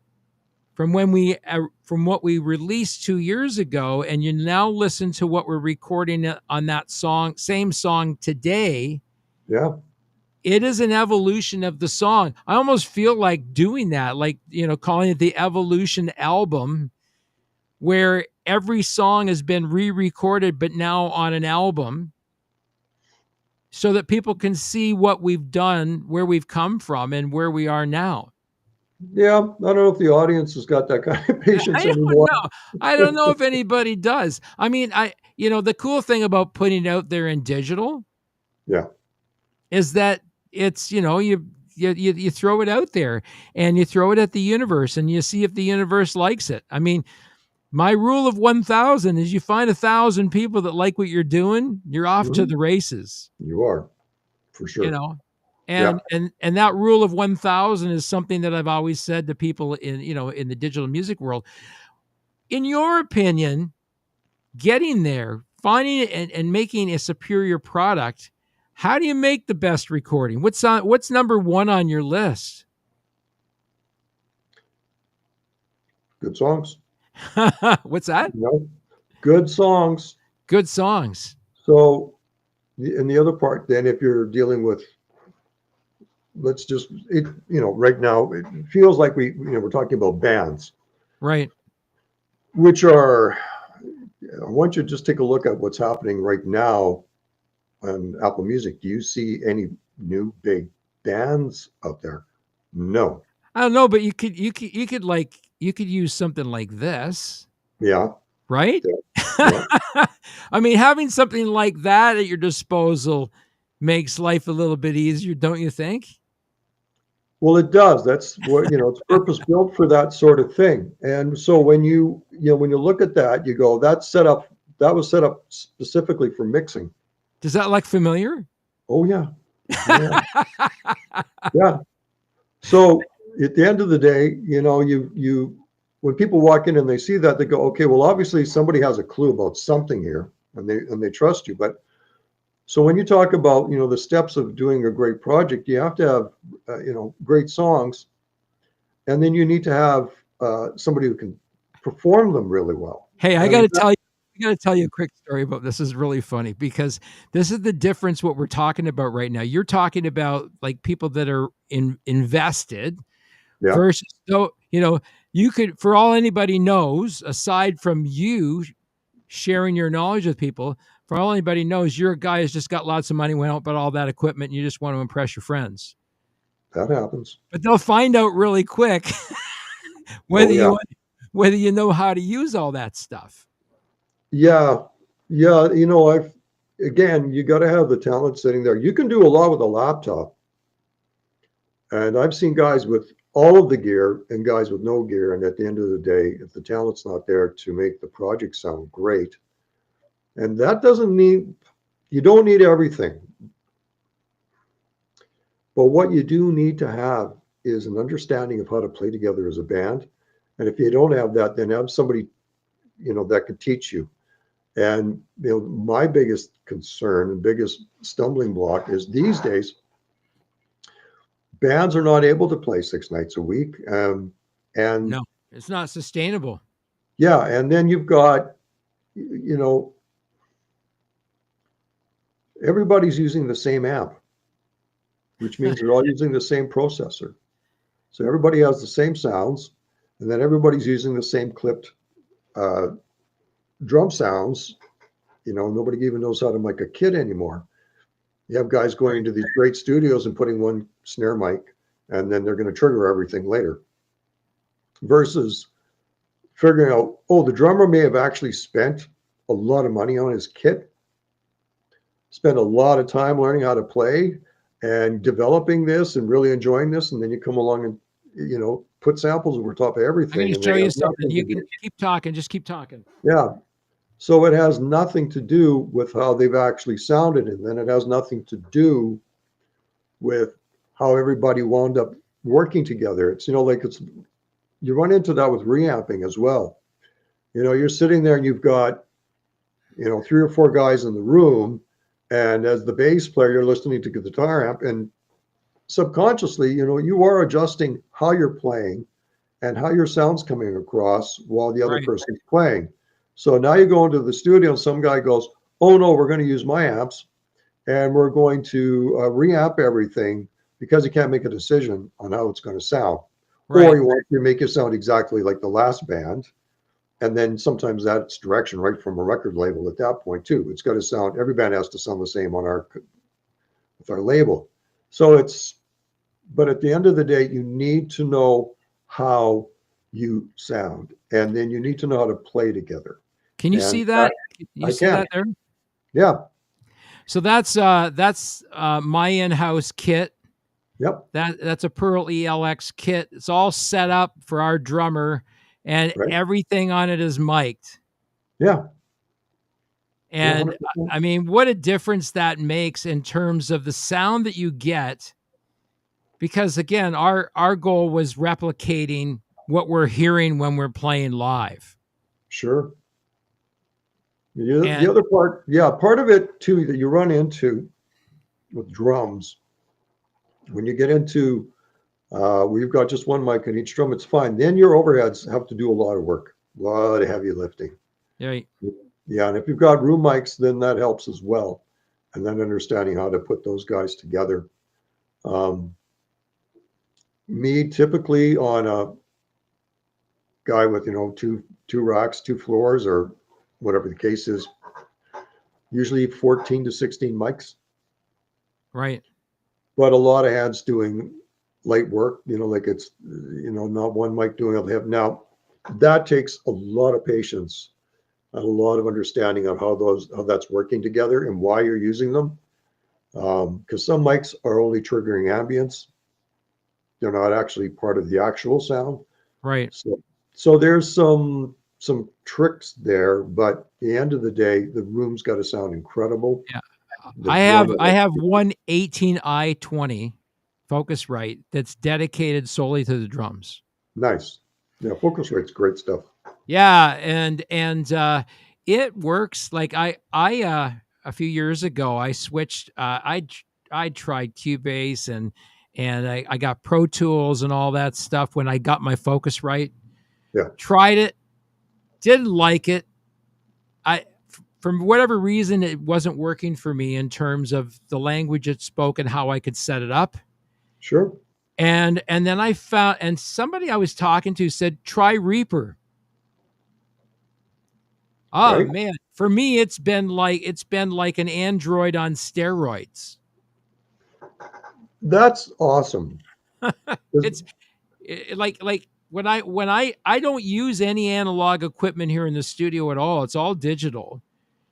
from what we released 2 years ago, and you now listen to what we're recording on that same song today. Yeah. It is an evolution of the song. I almost feel like doing that, like, calling it the Evolution album, where every song has been re-recorded, but now on an album, so that people can see what we've done, where we've come from, and where we are now. Yeah, I don't know if the audience has got that kind of patience anymore. I don't know if anybody does. I mean, the cool thing about putting it out there in digital, is that it's, you throw it out there and you throw it at the universe and you see if the universe likes it. I mean, my rule of 1,000 is you find 1,000 people that like what you're doing, you're off to the races. You are, for sure. And that rule of 1,000 is something that I've always said to people in, in the digital music world. In your opinion, getting there, finding it and making a superior product, how do you make the best recording? What's number one on your list? Good songs. What's that? Good songs. Good songs. So, and the other part, then, if you're dealing with, let's just, right now, it feels like we're talking about bands. Right. Which are, I want you to just take a look at what's happening right now on Apple Music. Do you see any new big bands out there? No. I don't know, but you could use something like this. Yeah. Right? Yeah. I mean, having something like that at your disposal makes life a little bit easier, don't you think? Well, it does. That's what, it's purpose built for that sort of thing. And so when you look at that, you go, that was set up specifically for mixing. Does that look familiar? Oh, yeah. Yeah. Yeah. So at the end of the day, when people walk in and they see that, they go, okay, well, obviously somebody has a clue about something here, and they trust you. But so when you talk about, the steps of doing a great project, you have to have, great songs, and then you need to have somebody who can perform them really well. Hey, I got to tell you a quick story about this. Is really funny because this is the difference what we're talking about right now. You're talking about like people that are invested versus, you could, for all anybody knows, aside from you sharing your knowledge with people, for all anybody knows, you're a guy who's just got lots of money, went out, bought all that equipment, and you just want to impress your friends. That happens. But they'll find out really quick whether you know how to use all that stuff. Yeah. Yeah. You got to have the talent sitting there. You can do a lot with a laptop. And I've seen guys with all of the gear and guys with no gear. And at the end of the day, if the talent's not there to make the project sound great, and that doesn't mean you don't need everything. But what you do need to have is an understanding of how to play together as a band. And if you don't have that, then have somebody, that could teach you. And, my biggest concern and biggest stumbling block is these days, bands are not able to play 6 nights a week. And no, it's not sustainable. Yeah. And then you've got, everybody's using the same amp, which means they're all using the same processor. So everybody has the same sounds, and then everybody's using the same clipped drum sounds. Nobody even knows how to mic a kit anymore. You have guys going into these great studios and putting one snare mic, and then they're going to trigger everything later. Versus figuring out, the drummer may have actually spent a lot of money on his kit, spent a lot of time learning how to play and developing this and really enjoying this, and then you come along and put samples over top of everything. I'm going to show you something. You can keep talking. Just keep talking. Yeah. So it has nothing to do with how they've actually sounded, and then it has nothing to do with how everybody wound up working together. It's you run into that with reamping as well. You're sitting there and you've got 3 or 4 guys in the room, and as the bass player, you're listening to the guitar amp, and subconsciously, you are adjusting how you're playing and how your sound's coming across while the other person's playing. So now you go into the studio and some guy goes, oh no, we're going to use my amps and we're going to reamp everything because he can't make a decision on how it's going to sound. Right. Or you want to make it sound exactly like the last band. And then sometimes that's direction right from a record label at that point too. It's got to sound, every band has to sound the same with our label. So but at the end of the day, you need to know how you sound, and then you need to know how to play together. Can you see that? You see that there? Yeah. So that's my in-house kit. Yep. That's a Pearl ELX kit. It's all set up for our drummer, and everything on it is mic'd. Yeah. And 100%. I mean, what a difference that makes in terms of the sound that you get because again, our goal was replicating what we're hearing when we're playing live. Sure. The And other part, yeah, part of it too that you run into with drums, when you get into we've got just one mic on each drum, it's fine. Then your overheads have to do a lot of work, a lot of heavy lifting. right, Yeah, and if you've got room mics, then that helps as well. And then understanding how to put those guys together. Me typically on a guy with two racks, two floors, or whatever the case is, usually 14 to 16 mics, right. but a lot of hands doing light work, like it's not one mic doing all the heavy. Now that takes a lot of patience and a lot of understanding of how that's working together and why you're using them, because some mics are only triggering ambience. They're not actually part of the actual sound. Right. So there's some tricks there, but at the end of the day, the room's got to sound incredible. Yeah. The I have one 18i20 Focusrite that's dedicated solely to the drums. Nice. Yeah, Focusrite's great stuff. Yeah, and it works. Like I a few years ago I switched. I tried Cubase and I got Pro Tools and all that stuff when I got my Focusrite. Yeah. Tried it, didn't like it. For whatever reason, it wasn't working for me in terms of the language it spoke and how I could set it up. Sure. And then I found, and somebody I was talking to said, try Reaper. Oh Right. man, for me, it's been like an Android on steroids. That's awesome. It's like when I don't use any analog equipment here in the studio at all. It's all digital.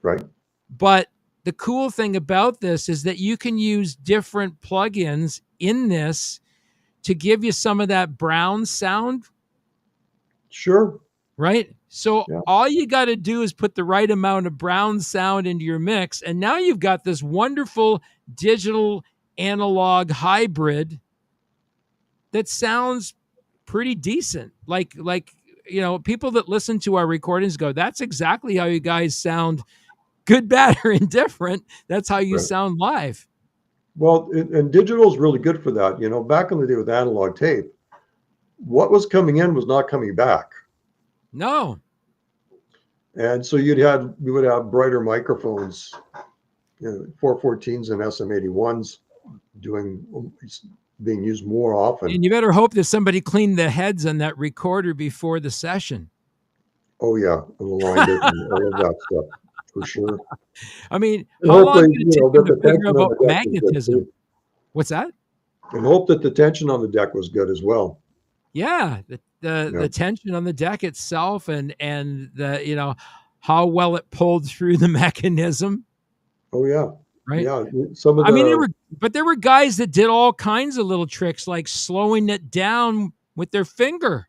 Right. But the cool thing about this is that you can use different plugins in this to give you some of that brown sound. Sure. Right? So Yeah. all you got to do is put the right amount of brown sound into your mix, and now you've got this wonderful digital analog hybrid that sounds pretty decent. Like people that listen to our recordings go, that's exactly how you guys sound, good, bad, or indifferent. That's how you Right. sound live. Well, and digital is really good for that. Back in the day with analog tape, what was coming in was not coming back. No. And so you would have brighter microphones, 414s and SM81s being used more often. And you better hope that somebody cleaned the heads on that recorder before the session. Oh yeah, and aligned it and all of that stuff for sure. I mean, And how long hopefully, did it take them to the figure tension out on about the deck was good, magnetism? too. What's that? And hope that the tension on the deck was good as well. Yeah, the tension on the deck itself and the how well it pulled through the mechanism. Oh yeah, right. Yeah, some of the. I mean, there were guys that did all kinds of little tricks, like slowing it down with their finger.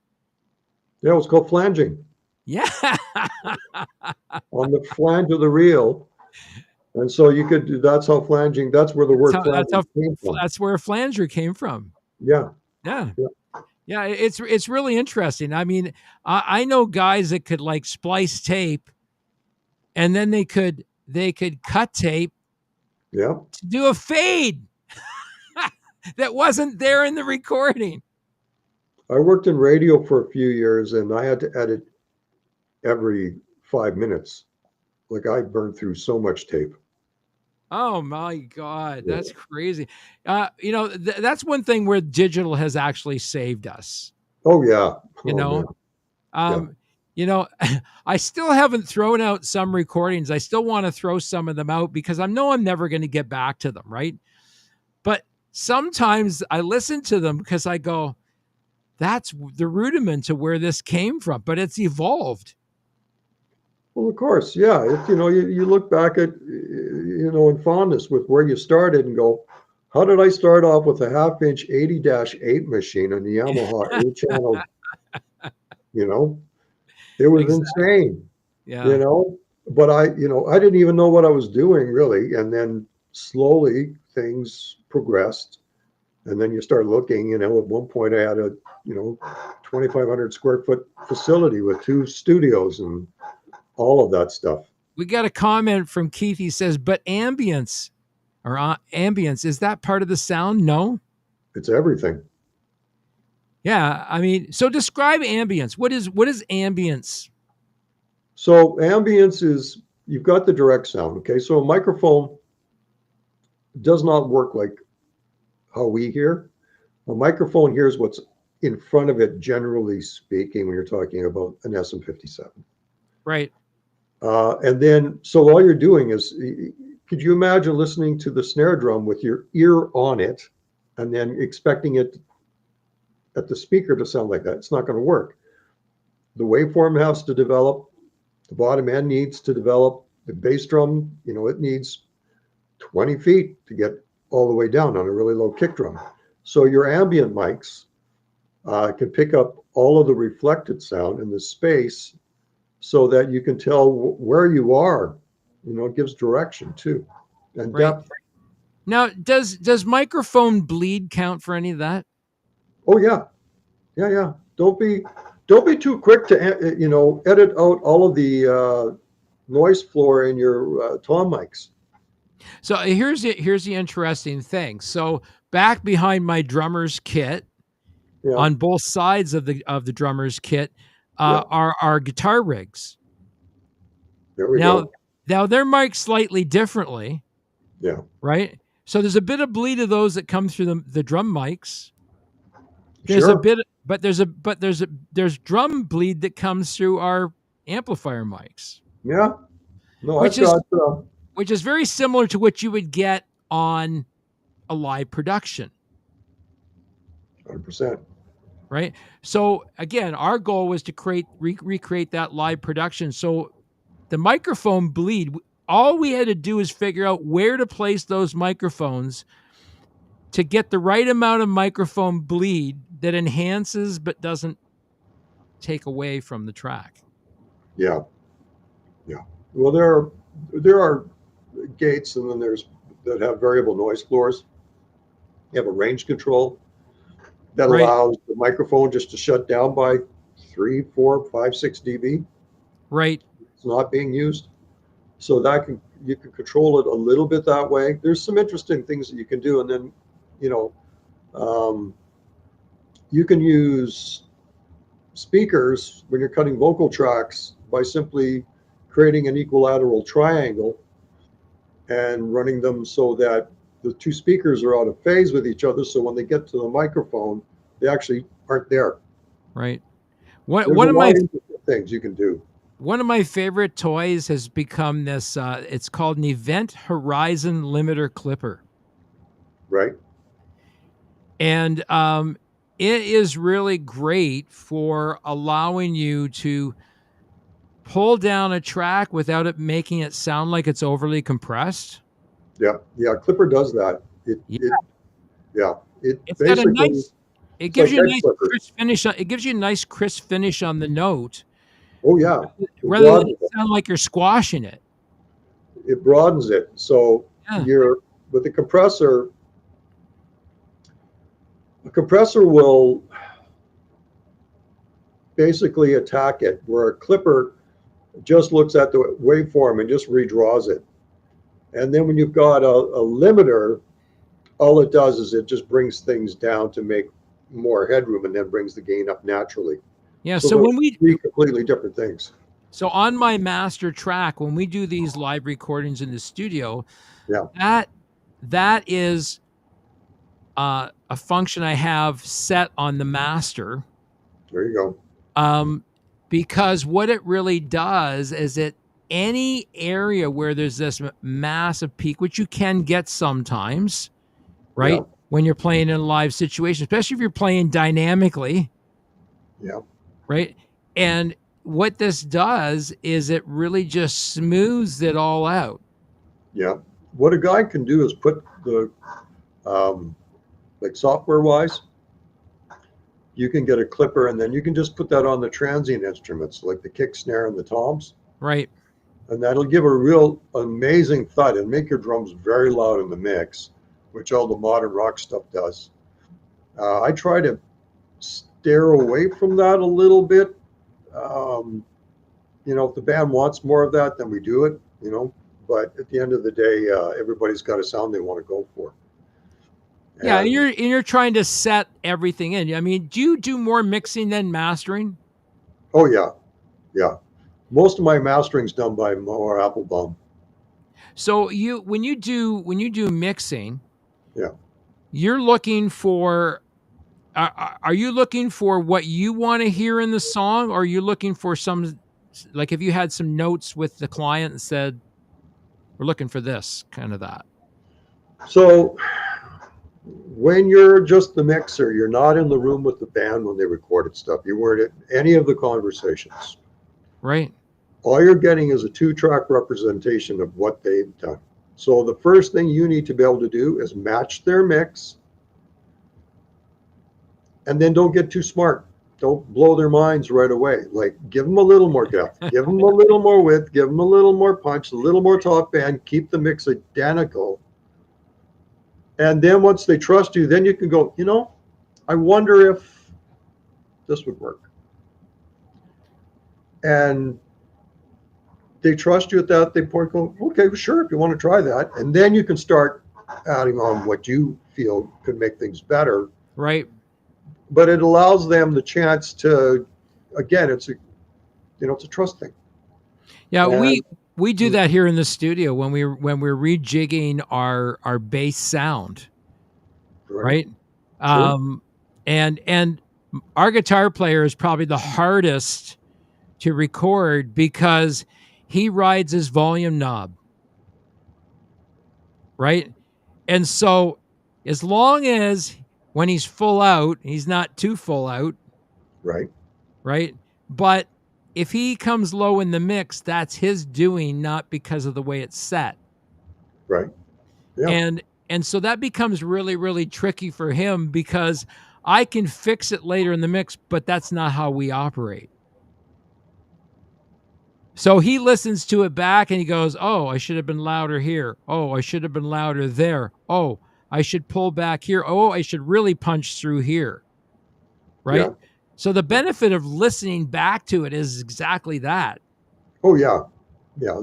Yeah, it was called flanging. Yeah. On the flange of the reel. And so you could do, that's how flanging, that's where the word flanging came from. That's where a flanger came from. Yeah. Yeah. Yeah. It's really interesting. I mean, I know guys that could like splice tape and then they could cut tape Yeah. to do a fade that wasn't there in the recording. I worked in radio for a few years and I had to edit every 5 minutes. Like I burned through so much tape. Oh my God, that's crazy. That's one thing where digital has actually saved us. Oh yeah. I still haven't thrown out some recordings. I still want to throw some of them out because I know I'm never going to get back to them, right? But sometimes I listen to them because I go, that's the rudiment to where this came from, but it's evolved. Well, of course, yeah. It's, you look back at, in fondness with where you started and go, how did I start off with a 1/2-inch 80-8 machine on the Yamaha 8-channel? It was insane. Yeah. But I didn't even know what I was doing really. And then slowly things progressed And then you start looking, at one point I had a, 2,500 square foot facility with 2 studios and all of that stuff. We got a comment from Keith. He says, but ambience or ambience, is that part of the sound? No. It's everything. Yeah. I mean, so describe ambience. What is ambience? So ambience is, you've got the direct sound. Okay. So a microphone does not work like how we hear. A microphone hears what's in front of it, generally speaking, when you're talking about an SM57. Right. And then, so all you're doing is, could you imagine listening to the snare drum with your ear on it and then expecting it at the speaker to sound like that? It's not going to work. The waveform has to develop. The bottom end needs to develop. The bass drum, it needs 20 feet to get all the way down on a really low kick drum. So your ambient mics can pick up all of the reflected sound in the space so that you can tell where you are. It gives direction too, and depth. Now, does microphone bleed count for any of that? Oh yeah. Don't be too quick to edit out all of the noise floor in your tom mics. So here's the interesting thing. So back behind my drummer's kit, on both sides of the drummer's kit, are our guitar rigs. There we go. Now they're mic'd slightly differently. Yeah. Right. So there's a bit of bleed of those that come through the drum mics. There's Sure. a bit, but there's drum bleed that comes through our amplifier mics. Yeah. No, which is very similar to what you would get on a live production. 100%. Right. So again, our goal was to recreate that live production. So the microphone bleed, all we had to do is figure out where to place those microphones to get the right amount of microphone bleed that enhances but doesn't take away from the track. Yeah. Well, there are gates, and then there's that have variable noise floors. You have a range control that allows the microphone just to shut down by 3, 4, 5, 6 dB. Right. It's not being used. So you can control it a little bit that way. There's some interesting things that you can do. And then, you can use speakers when you're cutting vocal tracks by simply creating an equilateral triangle and running them so that the 2 speakers are out of phase with each other. So when they get to the microphone, they actually aren't there. Right. One of my things you can do. One of my favorite toys has become this. It's called an Event Horizon Limiter Clipper. Right. And it is really great for allowing you to pull down a track without it making it sound like it's overly compressed. Yeah. Clipper does that. It got a nice. It gives you a nice crisp finish. It gives you a nice crisp finish on the note. Oh yeah. Rather than sound like you're squashing it. It broadens it. So you're with the compressor. A compressor will basically attack it, where a clipper just looks at the waveform and just redraws it. And then when you've got a limiter, all it does is it just brings things down to make more headroom and then brings the gain up naturally. Yeah. So when we do completely different things. So on my master track, when we do these live recordings in the studio, that is a function I have set on the master. There you go. Because what it really does is any area where there's this massive peak, which you can get sometimes, right? Yeah. When you're playing in a live situation, especially if you're playing dynamically. Yeah. Right. And what this does is it really just smooths it all out. Yeah. What a guy can do is put the, like software wise, you can get a clipper and then you can just put that on the transient instruments like the kick, snare, and the toms. Right. And that'll give a real amazing thud and make your drums very loud in the mix, which all the modern rock stuff does. I try to steer away from that a little bit. If the band wants more of that, then we do it, but at the end of the day, everybody's got a sound they want to go for. Yeah, and And you're trying to set everything in. I mean, do you do more mixing than mastering? oh yeah, yeah. Most of my mastering's done by Mo Applebaum. So when you do mixing, Yeah. you're looking for are you looking for what you want to hear in the song, or are you looking for some, like if you had some notes with the client and said, we're looking for this, kind of that? So when you're just the mixer, you're not in the room with the band when they recorded stuff. You weren't at any of the conversations. Right. All you're getting is a 2-track representation of what they've done. So the first thing you need to be able to do is match their mix, and then don't get too smart. Don't blow their minds right away. Like, give them a little more depth, give them a little more width, give them a little more punch, a little more top end, keep the mix identical. And then once they trust you, then you can go, I wonder if this would work. And they trust you at that. They point, go, okay, sure, if you want to try that. And then you can start adding on what you feel could make things better. Right. But it allows them the chance to, again, it's a trust thing. Yeah, And we do that here in the studio when we're rejigging our bass sound, right? Sure. And our guitar player is probably the hardest to record because he rides his volume knob, right? And so as long as when he's full out, he's not too full out, right. But if he comes low in the mix, that's his doing, not because of the way it's set. Right. Yeah. And so that becomes really, really tricky for him because I can fix it later in the mix, but that's not how we operate. So he listens to it back and he goes, oh, I should have been louder here. Oh, I should have been louder there. Oh, I should pull back here. Oh, I should really punch through here. Right? Yeah. So the benefit of listening back to it is exactly that. Oh yeah. Yeah.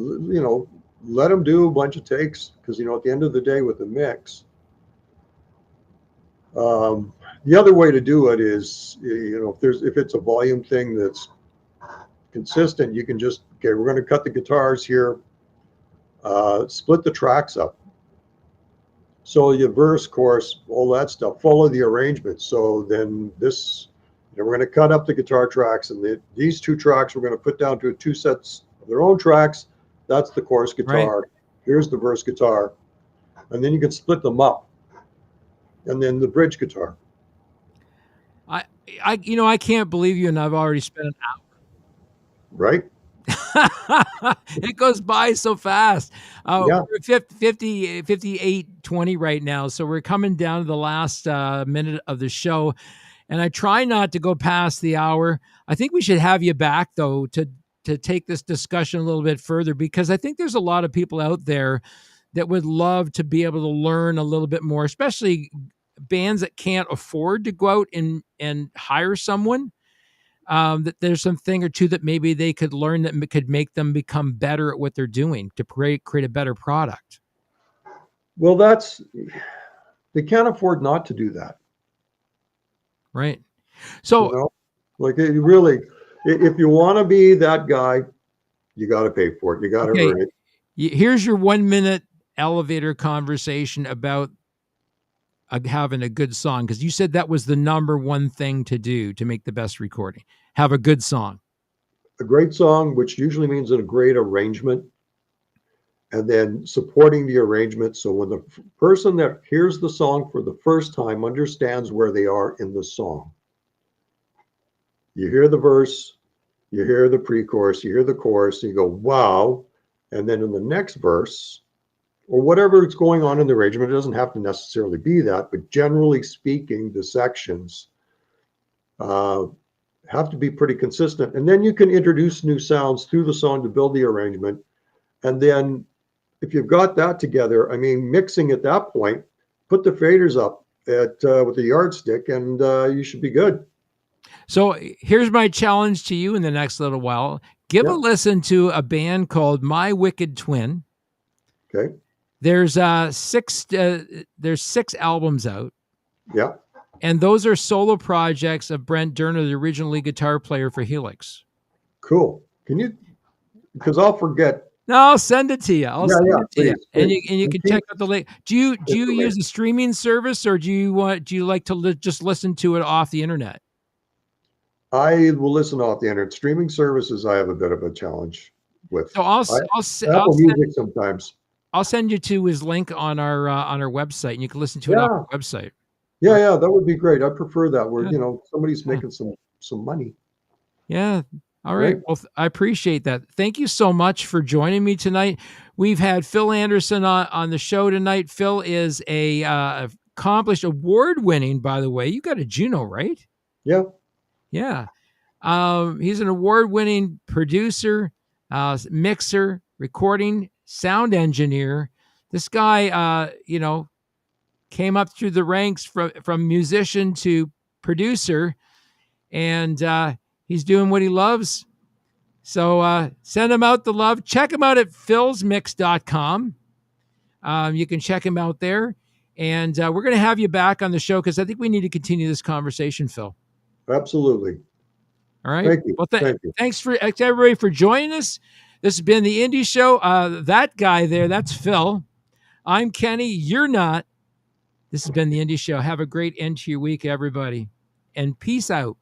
Let them do a bunch of takes because, at the end of the day with the mix, the other way to do it is, if it's a volume thing that's consistent, you can just, okay, we're going to cut the guitars here, split the tracks up. So your verse, chorus, all that stuff, follow the arrangement. So then this, we're going to cut up the guitar tracks, and these 2 tracks we're going to put down to 2 sets of their own tracks. That's the chorus guitar. Right. Here's the verse guitar. And then you can split them up. And then the bridge guitar. I can't believe you, and I've already spent an hour. Right? It goes by so fast. Yeah. We're 58:20 right now, so we're coming down to the last minute of the show, and I try not to go past the hour. I think we should have you back though to take this discussion a little bit further, because I think there's a lot of people out there that would love to be able to learn a little bit more, especially bands that can't afford to go out and hire someone. That there's something or two that maybe they could learn that could make them become better at what they're doing to create a better product. Well, they can't afford not to do that. Right. So, like, really, if you want to be that guy, you got to pay for it. You got to earn it. Here's your 1-minute elevator conversation about having a good song, because you said that was the number one thing to do to make the best recording. Have a good song. A great song, which usually means a great arrangement, and then supporting the arrangement. So when the person that hears the song for the first time understands where they are in the song. You hear the verse, you hear the pre-chorus, you hear the chorus, and you go, wow. And then in the next verse, or whatever is going on in the arrangement, it doesn't have to necessarily be that, but generally speaking, the sections have to be pretty consistent. And then you can introduce new sounds through the song to build the arrangement. And then if you've got that together, mixing at that point, put the faders up with a yardstick, and you should be good. So here's my challenge to you in the next little while. Give a Yeah. listen to a band called My Wicked Twin. Okay. There's six albums out, Yeah. and those are solo projects of Brent Durner, the original lead guitar player for Helix. Cool. Can you? Because I'll forget. No, I'll send it to you. I'll Yeah, send yeah, it to you, please, and please. you And can keep- check out the link. Do you the use link. a streaming service, or do you like to just listen to it off the internet? I will listen off the internet. Streaming services, I have a bit of a challenge with. So I'll Apple Music sometimes. I'll send you to his link on our website, and you can listen to it off Yeah. our website. Yeah, yeah, that would be great. I prefer that where Yeah. somebody's Yeah. making some money. Yeah. All right. Great. Well, I appreciate that. Thank you so much for joining me tonight. We've had Phil Anderson on the show tonight. Phil is a accomplished, award-winning, by the way. You got a Juno, right? Yeah. Yeah. He's an award-winning producer, mixer, recording, sound engineer. This guy, came up through the ranks from musician to producer, and he's doing what he loves. So send him out the love. Check him out at philsmix.com. You can check him out there. And we're going to have you back on the show because I think we need to continue this conversation, Phil. Absolutely. All right. Thank you. Well, Thank you. thanks everybody for joining us. This has been the Indie Show. That guy there, that's Phil. I'm Kenny. You're not. This has been the Indie Show. Have a great end to your week, everybody. And peace out.